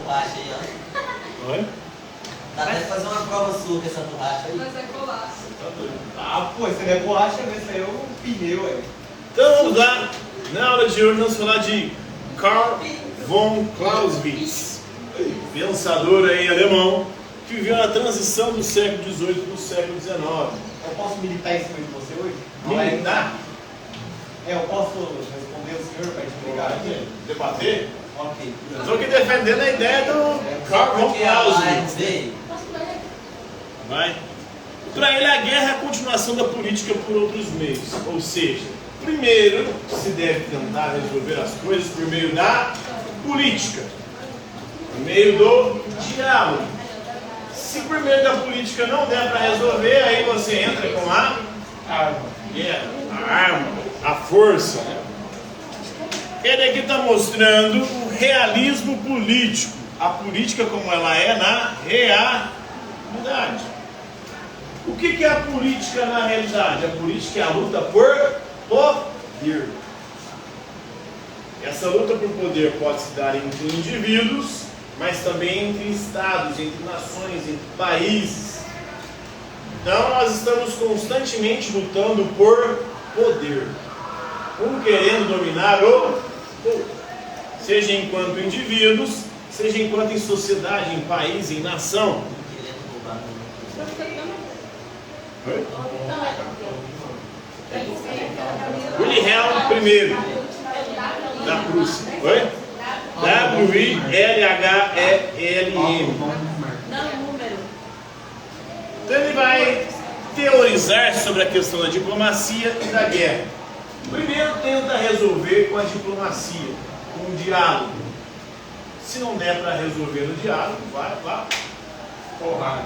borracha aí, ó. Oi? Dá até fazer uma prova sua com essa borracha aí. Mas é borracha. Tá doido. Ah, pô, isso não é borracha, mas isso aí é um pneu, aí. Então vamos lá. Na aula de hoje vamos falar de Karl von Clausewitz, pensador aí alemão, que viveu na transição do século XVIII para o século XIX. Eu posso militar em cima de você hoje? Militar? É, eu posso responder o senhor para explicar aqui? Debater? Ok. Eu estou aqui defendendo a ideia do Karl von Porque a live Clausewitz. veio. Vai. Para ele, a guerra é a continuação da política por outros meios. Ou seja, primeiro se deve tentar resolver as coisas por meio da política, por meio do diálogo. Se por meio da política não der para resolver, aí você entra com a guerra, a arma, a força. Ele aqui está mostrando o realismo político, a política como ela é na realidade. O que é a política na realidade? A política é a luta por poder. Essa luta por poder pode se dar entre indivíduos, mas também entre estados, entre nações, entre países. Então nós estamos constantemente lutando por poder. Um querendo dominar o outro. Seja enquanto indivíduos, seja enquanto em sociedade, em país, em nação. Querendo roubar Oi? Wilhelm I da Prússia. Oi? W-I-L-H-E-L-M. Então ele vai teorizar sobre a questão da diplomacia e da guerra. Primeiro tenta resolver com a diplomacia, com o diálogo. Se não der para resolver no diálogo, vai lá, porrada.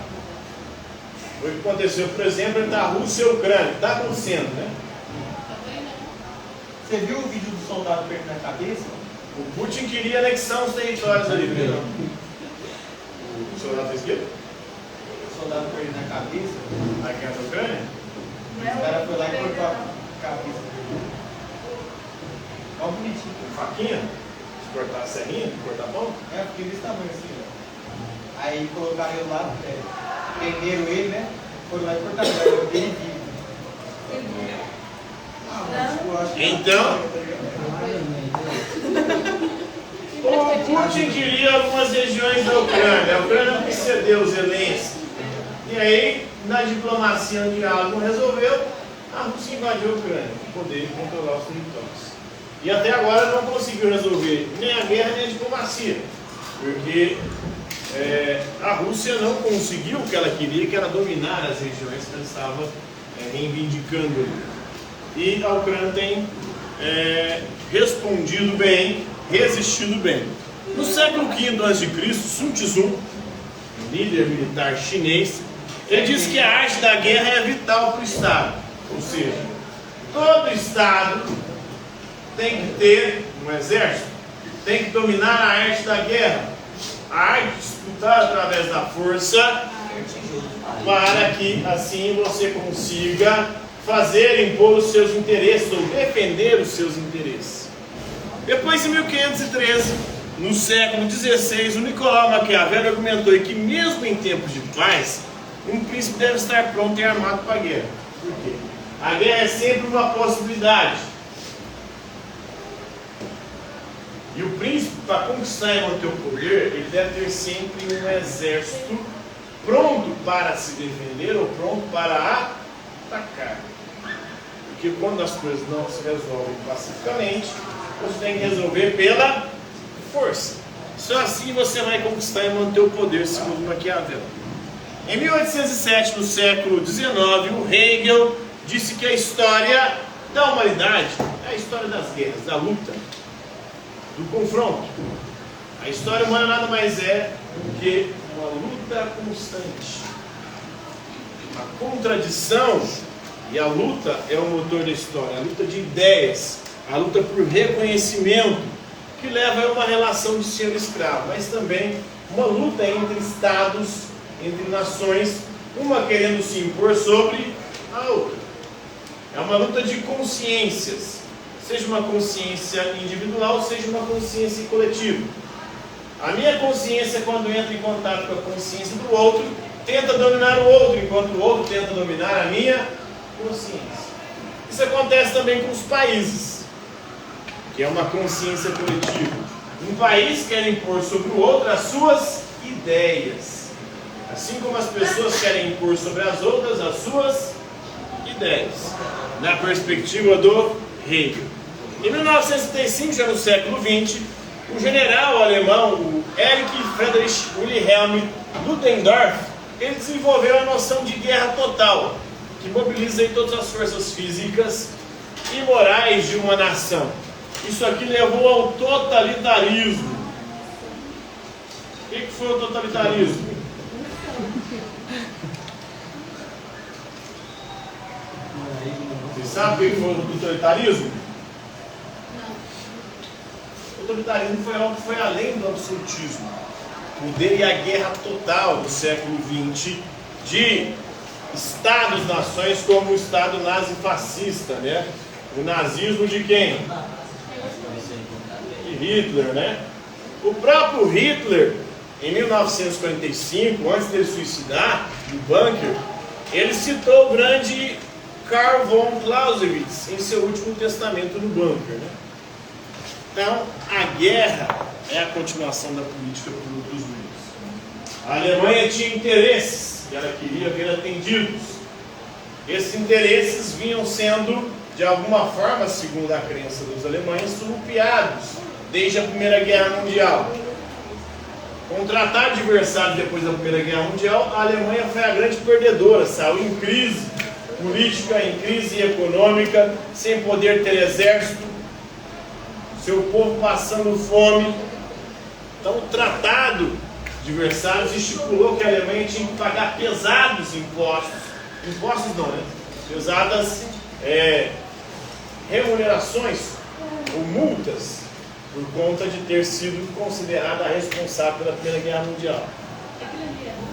Foi o que aconteceu, por exemplo, entre a Rússia e a Ucrânia. Está acontecendo, né? Você viu o vídeo do soldado perdendo a cabeça? O Putin queria anexar os territórios ali, viu? O soldado fez o quê? O soldado perdendo a cabeça. Na guerra da Ucrânia? O cara foi lá e cortou a cabeça dele. Olha o bonitinho. Faquinha? De cortar a serrinha? De cortar pão? É, porque desse tamanho assim, ó. Aí colocaram ele lá, prenderam ele, né? Foram lá e cortaram ele vivo. Então, o Putin queria algumas regiões da Ucrânia. A Ucrânia não cedeu Zelensky. E aí, na diplomacia, no diálogo, resolveu, a Rússia invadiu a Ucrânia para poder controlar os territórios. E até agora não conseguiu resolver nem a guerra nem a diplomacia, porque a Rússia não conseguiu o que ela queria, que era dominar as regiões que ela estava reivindicando ali. E a Ucrânia tem respondido bem, resistido bem. No século V a.C., Sun Tzu, líder militar chinês, ele disse que a arte da guerra é vital para o Estado. Ou seja, todo Estado tem que ter um exército, tem que dominar a arte da guerra, a arte de disputar através da força, para que assim você consiga fazer, impor os seus interesses ou defender os seus interesses. Depois, em 1513, no século XVI, o Nicolau Maquiavel argumentou que mesmo em tempos de paz, um príncipe deve estar pronto e armado para a guerra. Por quê? A guerra é sempre uma possibilidade. E o príncipe, para conquistar e manter o poder, ele deve ter sempre um exército pronto para se defender ou pronto para atacar. Porque quando as coisas não se resolvem pacificamente, você tem que resolver pela força. Só assim você vai conquistar e manter o poder, segundo Maquiavel. Em 1807, no século XIX, o Hegel disse que a história da humanidade é a história das guerras, da luta, do confronto. A história humana nada mais é do que uma luta constante. A contradição e a luta é o motor da história, a luta de ideias, a luta por reconhecimento, que leva a uma relação de senhor escravo, mas também uma luta entre estados, entre nações, uma querendo se impor sobre a outra. É uma luta de consciências, seja uma consciência individual, seja uma consciência coletiva. A minha consciência, quando entra em contato com a consciência do outro, tenta dominar o outro, enquanto o outro tenta dominar a minha consciência. Isso acontece também com os países, que é uma consciência coletiva. Um país quer impor sobre o outro as suas ideias, assim como as pessoas querem impor sobre as outras as suas ideias, na perspectiva do Hegel. Em 1935, já no século XX, o general alemão, o Erich Friedrich Wilhelm Ludendorff, ele desenvolveu a noção de guerra total, que mobiliza aí todas as forças físicas e morais de uma nação. Isso aqui levou ao totalitarismo. O que foi o totalitarismo? Você sabe o que foi o totalitarismo? O totalitarismo foi algo que foi além do absolutismo. O poder e a guerra total do século XX de Estados-nações como o Estado nazi-fascista, né? O nazismo de quem? De Hitler, né? O próprio Hitler, em 1945, antes de ele suicidar, no bunker, ele citou o grande Karl von Clausewitz em seu último testamento no bunker, né? Então, a guerra é a continuação da política por outros meios. A Alemanha tinha interesses e ela queria ver atendidos. Esses interesses vinham sendo, de alguma forma, segundo a crença dos alemães, surrupiados desde a Primeira Guerra Mundial. Com o Tratado de Versalhes depois da Primeira Guerra Mundial, a Alemanha foi a grande perdedora, saiu em crise política, em crise econômica, sem poder ter exército, seu povo passando fome. Então o Tratado de Versalhes estipulou que a Alemanha tinha que pagar pesados impostos não, né? Pesadas remunerações ou multas por conta de ter sido considerada a responsável pela Primeira Guerra Mundial.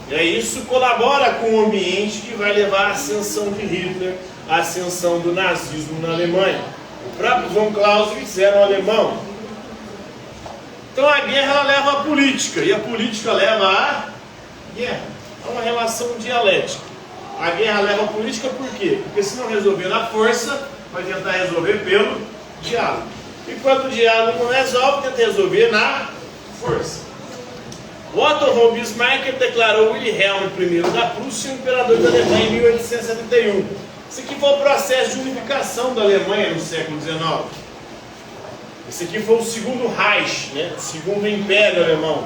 E aí isso colabora com o ambiente que vai levar à ascensão de Hitler, à ascensão do nazismo na Alemanha. O próprio von Clausewitz era um alemão. Então a guerra ela leva à política, e a política leva à guerra. É uma relação dialética. A guerra leva à política por quê? Porque se não resolver na força, vai tentar resolver pelo diálogo. E quando o diálogo não resolve, tenta resolver na força. Otto von Bismarck declarou Wilhelm I da Prússia o imperador da Alemanha em 1871. Esse aqui foi o processo de unificação da Alemanha no século XIX. Esse aqui foi o segundo Reich, né? O segundo Império Alemão.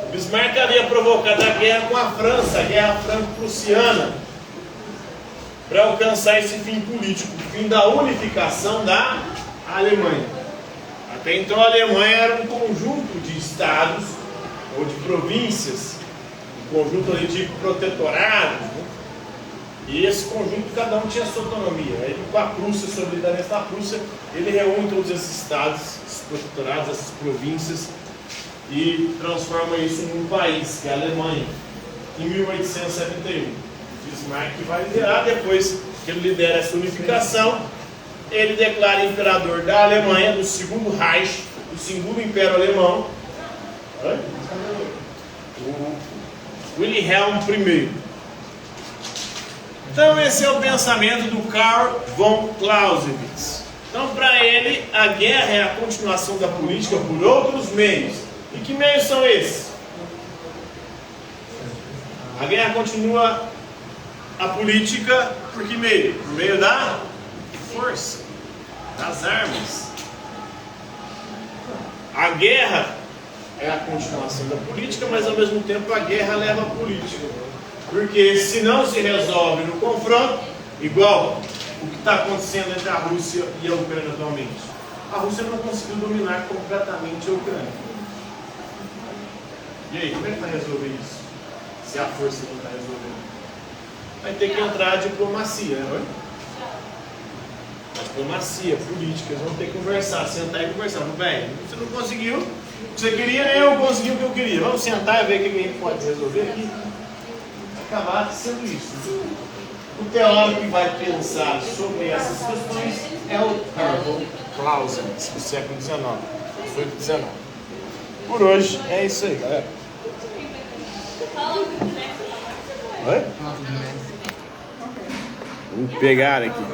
O Bismarck havia provocado a guerra com a França, a guerra franco-prussiana, para alcançar esse fim político, o fim da unificação da Alemanha. Até então a Alemanha era um conjunto de estados ou de províncias, um conjunto ali de protetorados, né? E esse conjunto, cada um tinha sua autonomia. Aí com a Prússia, sobre a liderança da Prússia, ele reúne todos esses estados, esses protetorados, essas províncias, e transforma isso num país, que é a Alemanha, em 1871. Bismarck vai liderar, depois que ele lidera essa unificação, ele declara imperador da Alemanha, do segundo Reich, do segundo Império Alemão, o Wilhelm I. Então esse é o pensamento do Karl von Clausewitz. Então para ele a guerra é a continuação da política por outros meios. E que meios são esses? A guerra continua a política por que meio? Por meio da força, das armas. A guerra é a continuação da política, mas ao mesmo tempo a guerra leva a política. Porque se não se resolve no confronto, igual o que está acontecendo entre a Rússia e a Ucrânia atualmente, a Rússia não conseguiu dominar completamente a Ucrânia. E aí, como é que vai resolver isso? Se a força não está resolvendo? Vai ter que entrar a diplomacia, né? A diplomacia, política, eles vão ter que conversar, sentar e conversar. Bem, você não conseguiu o que você queria, nem eu consegui o que eu queria. Vamos sentar e ver o que a gente pode resolver aqui. Acabar sendo isso. O teórico que vai pensar sobre essas questões é o Karl von Clausewitz, do século XIX, 18 e 19. Por hoje é isso aí, galera. Oi? Vamos pegar aqui.